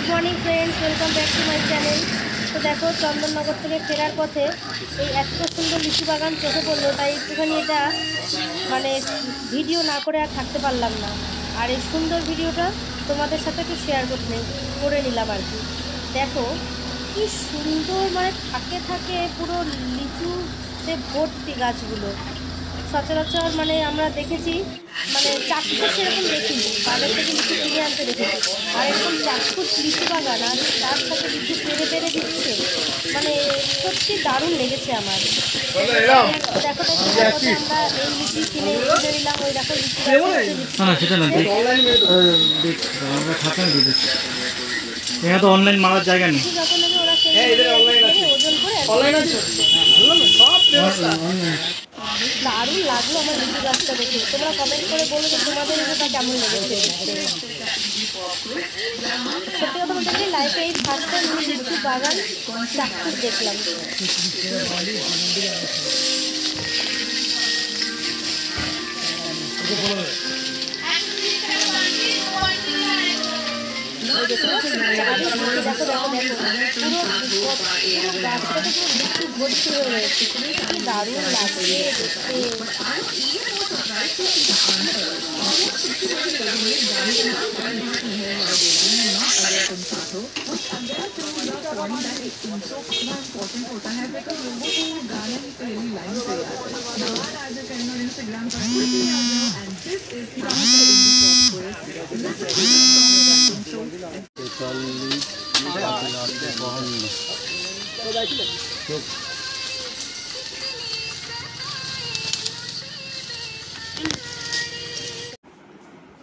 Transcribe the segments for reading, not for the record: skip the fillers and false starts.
Good morning friends, welcome back to my channel. तो देखो चंदननगर থেকে ফেরার পথে এই এত সুন্দর লিচু বাগান চোখে পড়লো, তাই একটুখানি এটা মানে ভিডিও না করে আর থাকতে পারলাম না। আর এই সুন্দর ভিডিওটা তোমাদের সাথে একটু শেয়ার করে নিলাম আর কি। দেখো কি সুন্দর, মানে থাকে থাকে পুরো লিচুতে ভর্তি গাছগুলো। সচরাচর মানে আমরা দেখেছি, মানে চাক্ষুষ সেরকম দেখিনি, বাজার থেকে লিচু কিনে আনতে দেখেছি। আর এরকম চাক্ষুষ লিচু বাগান আর তার সাথে লিচু পেরে পেরে দিচ্ছে, মানে সত্যি দারুণ লেগেছে আমার। দেখো আমরা এই লিচু কিনে নিলাম, ওই দেখো লিচু তো অনলাইন মারার জায়গা নেই। যখন নেবে ওরা ওজন করে দারুণ লাগলো আমার লিচু গাছটা দেখে। তোমরা কমেন্ট করে বলো যে তোমাদের এটা কেমন লেগেছে। সত্যি কথা বলতে গেলে লাইফে এই ফার্স্ট টাইম আমি লিচু বাগান চাক্ষুষ দেখলাম। দেখো পুরো গাছটা তো পুরো ভর্তি হয়ে রয়েছে, কি দারুণ লাগছে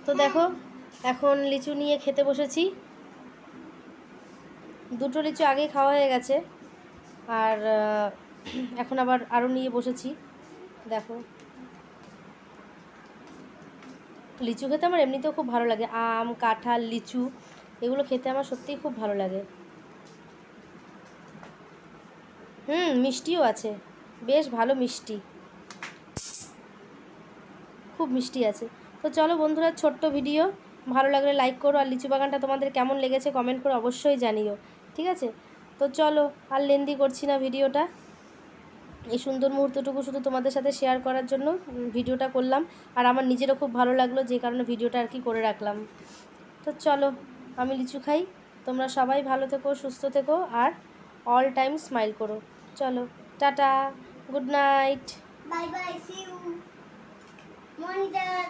তো দেখো এখন লিচু নিয়ে খেতে বসেছি। দুটো লিচু আগেই খাওয়া হয়ে গেছে, আর এখন আবার আরও নিয়ে বসেছি। দেখো লিচু খেতে আমার এমনিতেও খুব ভালো লাগে, আম কাঁঠাল লিচু এগুলো খেতে আমার সত্যিই খুব ভালো লাগে। মিষ্টিও আছে, বেশ ভালো মিষ্টি, খুব মিষ্টি আছে। তো চলো বন্ধুরা, ছোট্ট ভিডিও, ভালো লাগলে লাইক করো, আর লিচু বাগানটা তোমাদের কেমন লেগেছে কমেন্ট করে অবশ্যই জানিও, ঠিক আছে? তো চলো আর লেন্দি করছি না ভিডিওটা, এই সুন্দর মুহূর্তটুকু শুধু তোমাদের সাথে শেয়ার করার জন্য ভিডিওটা করলাম। আর আমার নিজেরও খুব ভালো লাগলো, যে কারণে ভিডিওটা আর কি করে রাখলাম। তো চলো আমি লিচু খাই, তোমরা সবাই ভালো থেকো, সুস্থ থেকো, আর অল টাইম স্মাইল করো। চলো tata, good night, bye bye, see you monitor.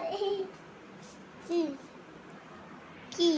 কি